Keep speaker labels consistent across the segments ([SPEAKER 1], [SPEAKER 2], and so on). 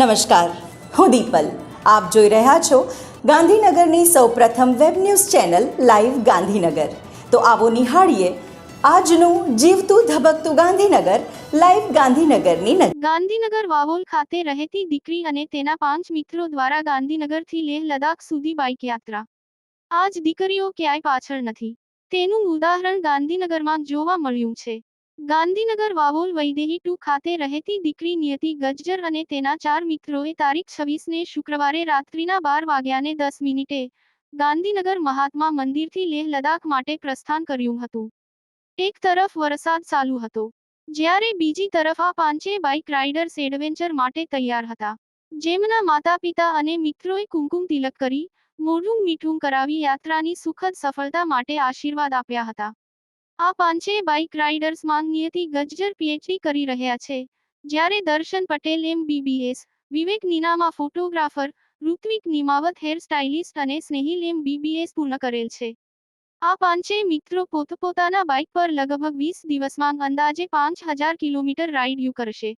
[SPEAKER 1] નમસ્કાર, હું દીપલ. આપ જોઈ રહ્યા છો ગાંધીનગરની સૌપ્રથમ web news channel live Gandhinagar. તો આવો નિહાળીએ આજનું જીવતું ધબકતું ગાંધીનગર લાઈવ ગાંધીનગરની નજર.
[SPEAKER 2] ગાંધીનગર વાવોલ ખાતે રહેતી દીકરી અને તેના 5 મિત્રો દ્વારા ગાંધીનગરથી લેહ લદાખ સુધી બાઇક યાત્રા. આજ દીકરીઓ ક્યાંય પાછળ નથી, તેનું ઉદાહરણ ગાંધીનગરમાં જોવા મળ્યું છે. ગાંધીનગર વાવોલ વૈદેહી 2 ખાતે રહેતી દીકરી નિયતિ ગજ્જર અને તેના 4 મિત્રોએ તારીખ 26 ને શુક્રવારે રાત્રિના 12:10 ગાંધીનગર મહાત્મા મંદિરથી લેહ લદાખ માટે પ્રસ્થાન કર્યું હતું. એક તરફ વરસાદ ચાલુ હતો, જ્યારે બીજી તરફ આ પાંચેય બાઇક રાઇડર્સ એડવેન્ચર માટે તૈયાર હતા. જેમના માતા પિતા અને મિત્રોએ કુમકુમ તિલક કરી, મોઢું મીઠું કરાવી યાત્રાની સુખદ સફળતા માટે આશીર્વાદ આપ્યા હતા. આ પાંચેય બાઇક રાઇડર્સમાં નિયતિ ગજ્જર પીએચડી કરી રહ્યા છે, જ્યારે Darshan Patel MBBS, Vivek Ninama photographer, Rutvik Nimavat hair stylist અને સ્નેહિલ MBBS પૂર્ણ કરેલ છે. આ પાંચેય મિત્રો પોતપોતાના બાઇક પર લગભગ 20 દિવસમાં અંદાજે 5000 કિલોમીટર રાઇડ કરશે.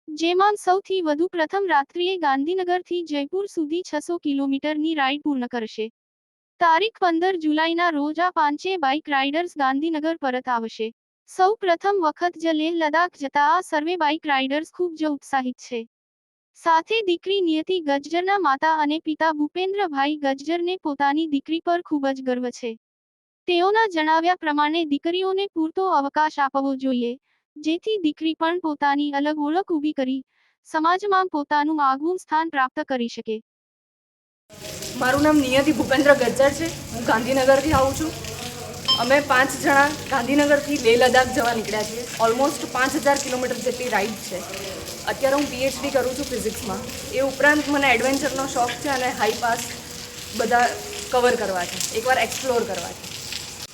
[SPEAKER 2] જેમાં સૌથી વધુ પ્રથમ રાત્રિએ ગાંધીનગરથી જયપુર સુધી 600 કિલોમીટરની રાઇડ પૂર્ણ કરશે. તારીખ 15 જુલાઈના રોજ આ પાંચેય બાઇક રાઇડર્સ ગાંધીનગર પરત આવશે. સૌ પ્રથમ વખત જ લેહ લદાખ જતા આ સર્વે બાઇક રાઇડર્સ ખૂબ જ ઉત્સાહિત છે. સાથે દીકરી નિયતિ ગજ્જરના માતા અને પિતા ભૂપેન્દ્રભાઈ ગજ્જરને પોતાની દીકરી પર ખૂબ જ ગર્વ છે. તેઓના જણાવ્યા પ્રમાણે દીકરીઓને પૂરતો અવકાશ આપવો જોઈએ, જેથી દીકરી પણ પોતાની અલગ ઓળખ ઊભી કરી સમાજમાં પોતાનું આગવું સ્થાન પ્રાપ્ત કરી શકે.
[SPEAKER 3] મારું નામ નિયતિ ભૂપેન્દ્ર ગજ્જર છે. હું ગાંધીનગરથી આવું છું. અમે 5 જણા ગાંધીનગરથી લેહ લદાખ જવા નીકળ્યા છીએ. ઓલમોસ્ટ 5000 કિલોમીટર જેટલી રાઇડ છે. અત્યારે હું PhD કરું છું ફિઝિક્સમાં. એ ઉપરાંત મને એડવેન્ચરનો શોખ છે અને હાઈ પાસ બધા કવર કરવા છે, એકવાર એક્સપ્લોર કરવા છે.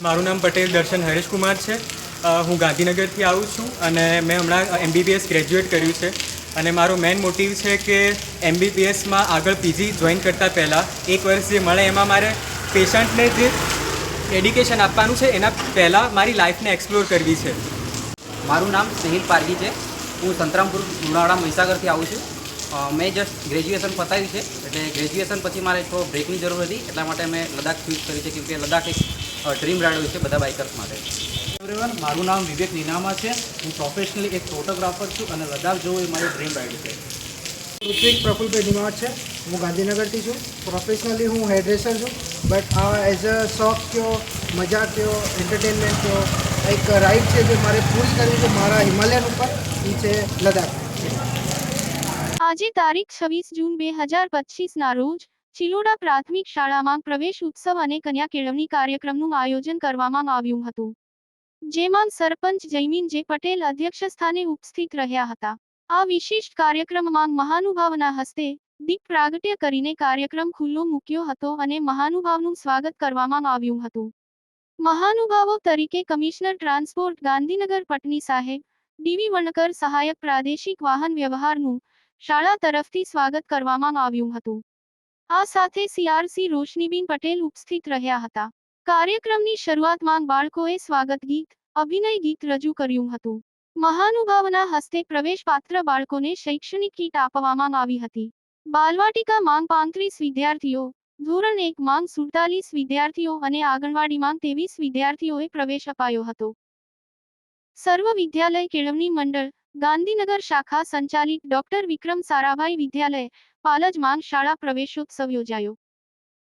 [SPEAKER 4] મારું નામ પટેલ દર્શન હરેશકુમાર છે. હું ગાંધીનગરથી આવું છું અને મેં હમણાં MBBS ગ્રેજ્યુએટ કર્યું છે. અને મારો મેઇન મોટિવ છે કે MBBSમાં આગળ PG જોઈન કરતાં પહેલાં 1 વર્ષ જે મળે એમાં મારે પેશન્ટને જે એડ્યુકેશન આપવાનું છે એના પહેલાં મારી લાઈફને એક્સપ્લોર કરવી છે.
[SPEAKER 5] મારું નામ સ્નેહિલ પારગી છે. હું સંતરામપુર લુણાવાડા મહીસાગરથી આવું છું. મેં જસ્ટ ગ્રેજ્યુએશન પતાવ્યું છે, એટલે ગ્રેજ્યુએશન પછી મારે થોડો બ્રેકની જરૂર હતી, એટલા માટે મેં લદાખ ચૂઝ કરી છે, કેમકે લદાખ એક ડ્રીમ રાઇડ હોય છે બધા બાઇકર્સ માટે.
[SPEAKER 6] એવરીવન, મારું નામ વિવેક નીનામા છે. હું પ્રોફેશનલી એક ફોટોગ્રાફર છું અને લદાખ જવું એ મારી ડ્રીમ રાઇડ છે.
[SPEAKER 7] ઋત્વિક પ્રફુલભાઈ નિમાવત છે. હું ગાંધીનગરથી છું. પ્રોફેશનલી હું હેરડ્રેસર છું, બટ આ એઝ અ શોખ કયો, મજા કયો, એન્ટરટેનમેન્ટ કયો, એક રાઇડ છે જે મારે પૂરી કરવી છે મારા હિમાલયન ઉપર, એ છે લદાખ.
[SPEAKER 2] આજે તારીખ 26 જૂન 2025ના રોજ ચિલોડા પ્રાથમિક શાળામાં પ્રવેશ ઉત્સવ અને કન્યા કેળવણી કાર્યક્રમનું આયોજન કરવામાં આવ્યું હતું, જેમાં સરપંચ જયમીન જે પટેલ અધ્યક્ષસ્થાને ઉપસ્થિત રહ્યા હતા. આ વિશિષ્ટ કાર્યક્રમમાં મહાનુભાવના હસ્તે દીપ પ્રાગટ્ય કરીને કાર્યક્રમ ખુલ્લો મૂક્યો હતો અને મહાનુભાવનું સ્વાગત કરવામાં આવ્યું હતું. મહાનુભાવો તરીકે કમિશનર ટ્રાન્સપોર્ટ ગાંધીનગર પટની સાહેબ, DV વણકર સહાયક પ્રાદેશિક વાહન વ્યવહારનું શાળા તરફથી સ્વાગત કરવામાં આવ્યું હતું. આ સાથે CRC રોશનીબેન પટેલ ઉપસ્થિત રહ્યા હતા. કાર્યક્રમની શરૂઆતમાં બાળકોએ સ્વાગત ગીત, અભિનય ગીત રજૂ કર્યું હતું. મહાનુભાવના હસ્તે પ્રવેશ પાત્ર બાળકોને શૈક્ષણિક કીટ આપવામાં આવી હતી. બાલવાટિકા માંગ 35 વિદ્યાર્થીઓ, ધોરણ 1 માંગ 47 વિદ્યાર્થીઓ અને આંગણવાડીમાં 23 વિદ્યાર્થીઓએ પ્રવેશ અપાયો હતો. સર્વ વિદ્યાલય કેળવણી મંડળ ગાંધીનગર શાખા સંચાલિત ડોક્ટર વિક્રમ સારાભાઈ વિદ્યાલય પાલજમાં શાળા પ્રવેશોત્સવ યોજાયો,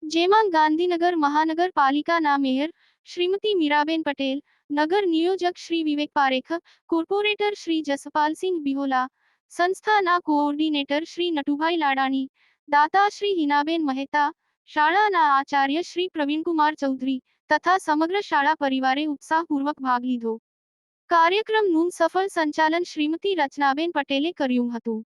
[SPEAKER 2] જેમાં ગાંધીનગર મહાનગરપાલિકાના મેયર શ્રીમતી મીરાબેન પટેલ, નગર નિયોજક શ્રી વિવેક પારેખ, કોર્પોરેટર શ્રી જસપાલસિંહ બિહોલા, સંસ્થાના કોઓર્ડિનેટર શ્રી નટુભાઈ લાડાણી, દાતા શ્રી હિનાબેન મહેતા, શાળાના આચાર્ય શ્રી પ્રવીણકુમાર ચૌધરી તથા સમગ્ર શાળા પરિવારે ઉત્સાહપૂર્વક ભાગ લીધો. કાર્યક્રમનું સફળ સંચાલન શ્રીમતી રચનાબેન પટેલે કર્યું હતું.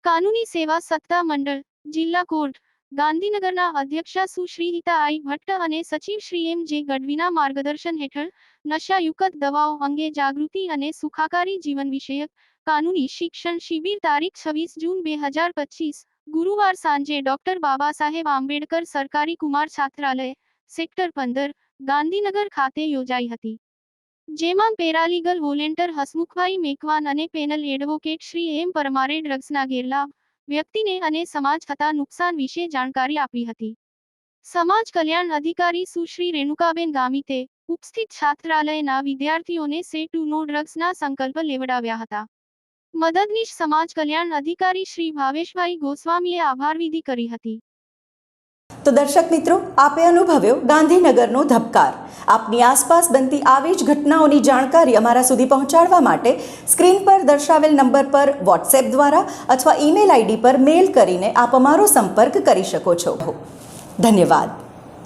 [SPEAKER 2] કાનૂની સેવા સત્તા મંડળ જિલ્લા કોર્ટ ગાંધીનગરના અધ્યક્ષા સુશ્રી હિતા આઈ ભટ્ટ અને સચિવ શ્રી MJ ગઢવીના માર્ગદર્શન હેઠળ નશાયુક્ત દવાઓ અંગે જાગૃતિ અને સુખાકારી જીવન વિષયક કાનૂની શિક્ષણ શિબિર તારીખ 26 જૂન 2025 ગુરુવાર સાંજે ડોક્ટર બાબાસાહેબ આંબેડકર સરકારી કુમાર છાત્રાલય, સેક્ટર 15, ગાંધીનગર ખાતે યોજાઈ હતી. જેમાં પેરાલીગલ વોલેન્ટર હસમુખભાઈ મેકવાન અને પેનલ એડવોકેટ શ્રી M પરમારે ડ્રગ્સના ગેરલાભ, વ્યક્તિને અને સમાજ થતા નુકસાન વિશે જાણકારી આપી હતી. સમાજ કલ્યાણ અધિકારી સુશ્રી રેણુકાબેન ગામિતે ઉપસ્થિત છાત્રાલયના વિદ્યાર્થીઓને સે ટુ નો ડ્રગ્સના સંકલ્પ લેવડાવ્યા હતા. મદદનીશ સમાજ કલ્યાણ અધિકારી શ્રી ભાવેશભાઈ ગોસ્વામીએ આભાર વિધિ કરી હતી.
[SPEAKER 1] તો દર્શક મિત્રો, આપે અનુભવ્યો ગાંધીનગરનો ધબકાર. આપની આસપાસ બનતી આવી જ ઘટનાઓની જાણકારી અમારા સુધી પહોંચાડવા માટે સ્ક્રીન પર દર્શાવેલ નંબર પર વોટ્સએપ દ્વારા અથવા ઈમેલ આઈડી પર મેલ કરીને આપ અમારો સંપર્ક કરી શકો છો. ધન્યવાદ.